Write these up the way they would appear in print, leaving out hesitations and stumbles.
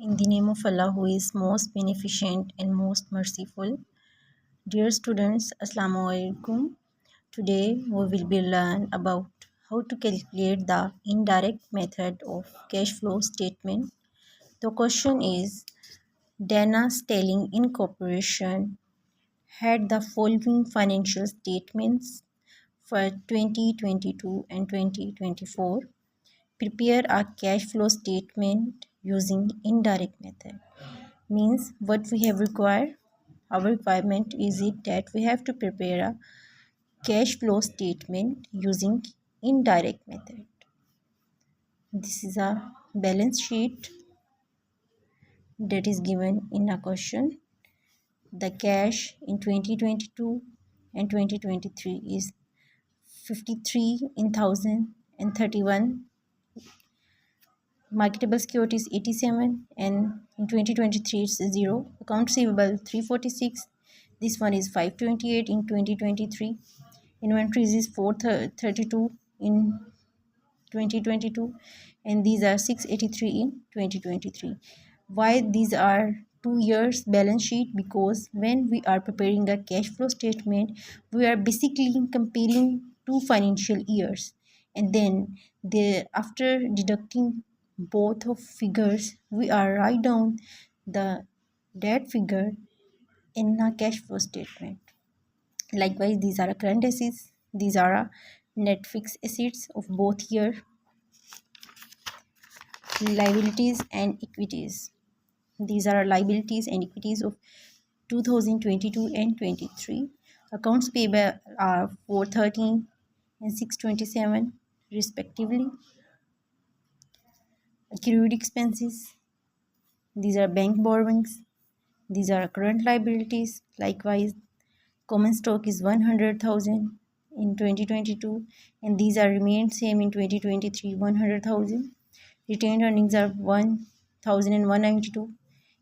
In the name of Allah, who is most beneficent and most merciful. Dear students, Assalamu alaikum. Today we will be learn about how to calculate the indirect method of cash flow statement. The question is, Dana Stelling Incorporation had the following financial statements for 2022 and 2024. Prepare a cash flow statement using indirect method. Means what we have required, our requirement is it that we have to prepare a cash flow statement using indirect method. This is a balance sheet that is given in a question. The cash in 2022 and 2023 is 53 in thousand and 31. Marketable securities 87, and in 2023 it's 0. Account receivable 346. This one is 528 in 2023. Inventories is 432 in 2022, and these are 683 in 2023. Why these are 2 years balance sheet? Because when we are preparing a cash flow statement, we are basically comparing two financial years, and then after deducting both of figures, we are write down the that figure in a cash flow statement. Likewise, these are current assets, these are net fixed assets of both year, liabilities and equities. These are liabilities and equities of 2022 and 23. Accounts payable are 413 and 627 respectively. Accrued expenses, these are bank borrowings. These are current liabilities. Likewise, common stock is 100,000 in 2022, and these are remained same in 2023, 100,000. Retained earnings are 1,192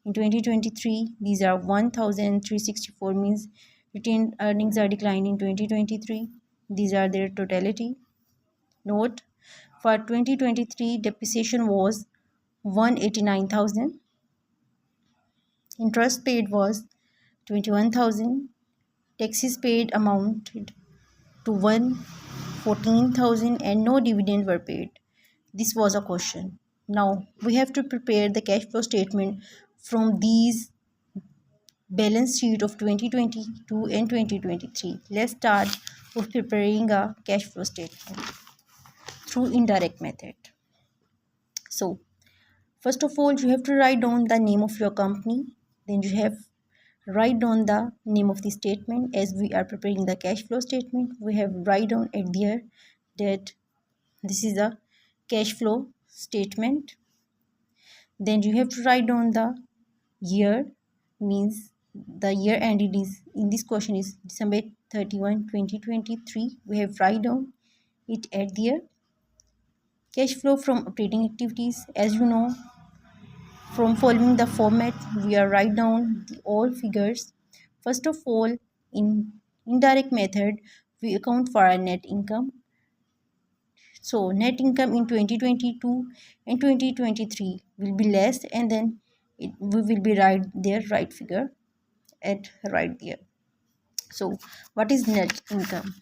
in 2023. These are 1,364, means retained earnings are declined in 2023. These are their totality. Note, for 2023 depreciation was 189,000. Interest paid was 21,000. Taxes paid amounted to 114,000, and no dividend were paid. This was a question. Now we have to prepare the cash flow statement from these balance sheet of 2022 and 2023. Let's start with preparing a cash flow statement through indirect method. So first of all, you have to write down the name of your company. Then you have write down the name of the statement. As we are preparing the cash flow statement, we have write down at there that this is a cash flow statement. Then you have to write down the year, means the year ended is in this question is December 31 2023. We have write down it at there. Cash flow from operating activities, as you know, from following the format, we are write down the all figures. First of all, in indirect method, we account for our net income. So net income in 2022 and 2023 will be less, and then we will be right there, right figure at right there. So what is net income?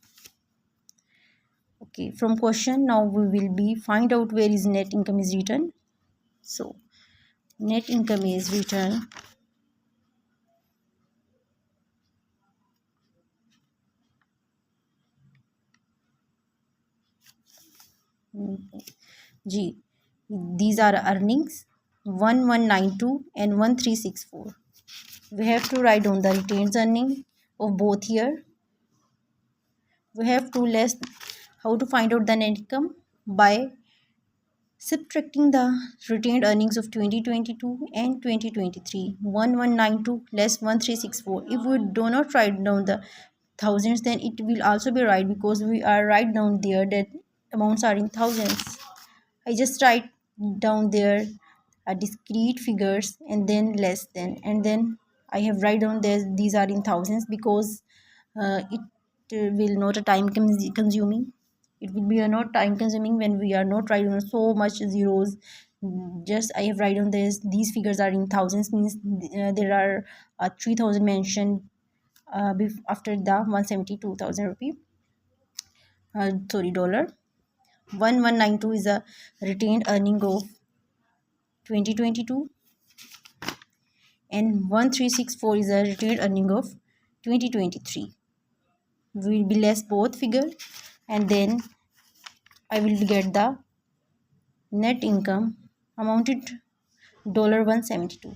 Okay, from question now we will be find out where is net income is written. So net income is written G. These are earnings 1192 and 1364. We have to write down the retained earning of both year. We have to less how to find out the net income by subtracting the retained earnings of 2022 and 2023. 1192 less 1364. If we do not write down the thousands, then it will also be right, because we are write down there that amounts are in thousands. I just write down there a discrete figures and then less than, and then I have write down there these are in thousands, because it will not a time consuming. It will be a not time consuming when we are not writing so much zeros, just I have write on this, these figures are in thousands, means there are 3000 mentioned after the 172,000 rupee, sorry, dollar. 1192 is a retained earning of 2022, and 1364 is a retained earning of 2023. We will be less both figure, and then I will get the net income amounted $172.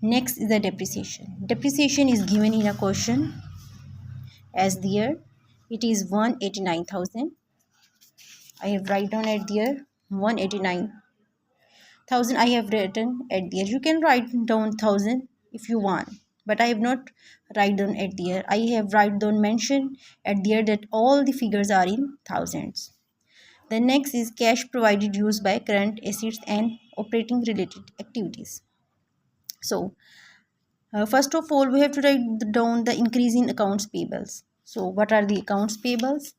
Next is the depreciation. Depreciation is given in a question as there. It is 189,000. I have write down at there 189,000. I have written at there. You can write down 1000 if you want, but I have not write down at there. I have write down mention at there that all the figures are in thousands. The next is cash provided used by current assets and operating related activities. So first of all, we have to write down the increase in accounts payables. So what are the accounts payables?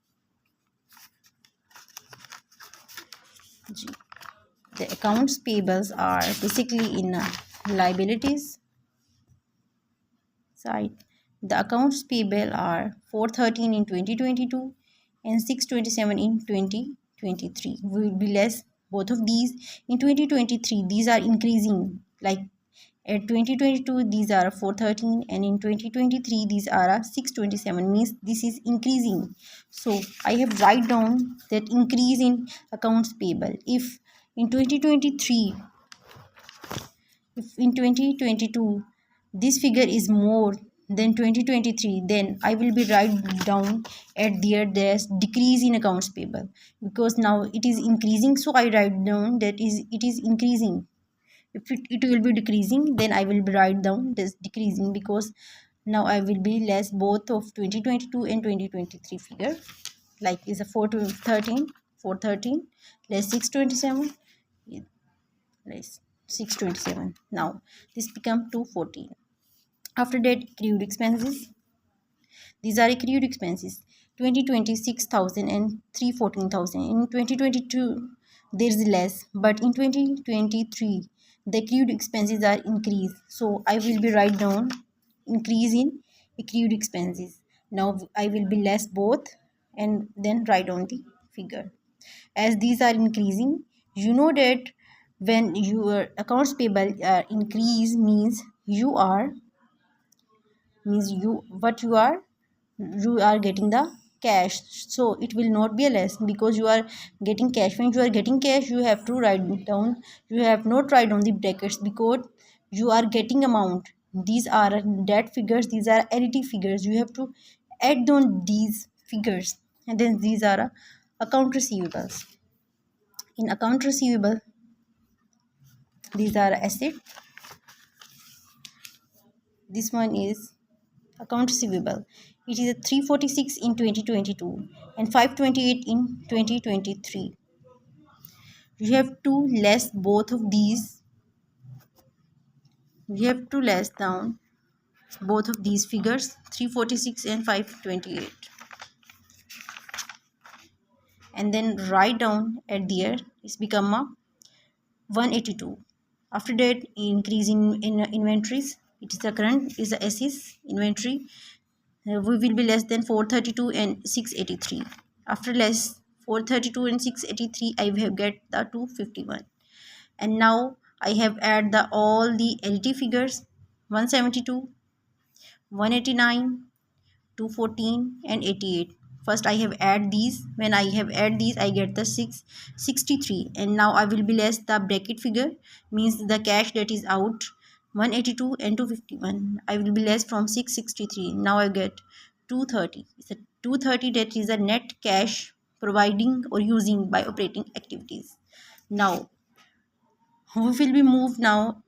The accounts payables are basically in liabilities side. The accounts payable are 413 in 2022 and 627 in 2023. We will be less both of these in 2023. These are increasing, like at 2022 these are 413, and in 2023 these are 627, means this is increasing. So I have write down that increase in accounts payable. If in 2023, if in 2022 this figure is more than 2023, then I will be write down at there there's decrease in accounts payable, because now it is increasing. So I write down that is it is increasing. If it will be decreasing, then I will be write down this decreasing, because now I will be less both of 2022 and 2023 figure. Like is a 413 less 627 less 627. Now this become 214. After that, accrued expenses. These are accrued expenses. 2026,000 and 314,000. In 2022, there is less, but in 2023, the accrued expenses are increased. So I will be write down increase in accrued expenses. Now I will be less both, and then write down the figure. As these are increasing, you know that when your accounts payable increase, means you are getting the cash. So it will not be a less, because you are getting cash. When you are getting cash, you have to write down, you have not write down the brackets, because you are getting amount. These are debt figures, these are additive figures. You have to add on these figures, and then these are account receivables. In account receivable, these are asset. This one is account receivable. It is a 346 in 2022 and 528 in 2023. You have to less both of these. You have to less down both of these figures, 346 and 528, and then write down at there. It's become a 182. After that, increase in inventories. It is the current is the SS inventory. We will be less than 432 and 683. After less 432 and 683, I have get the 251. And now I have add the all the LT figures, 172, 189, 214 and 88. First I have add these. When I have add these, I get the 663, and now I will be less the bracket figure, means the cash that is out, 182 and 251. I will be less from 663. Now I get 230. It's a 230, that is a net cash providing or using by operating activities. Now we will be moved now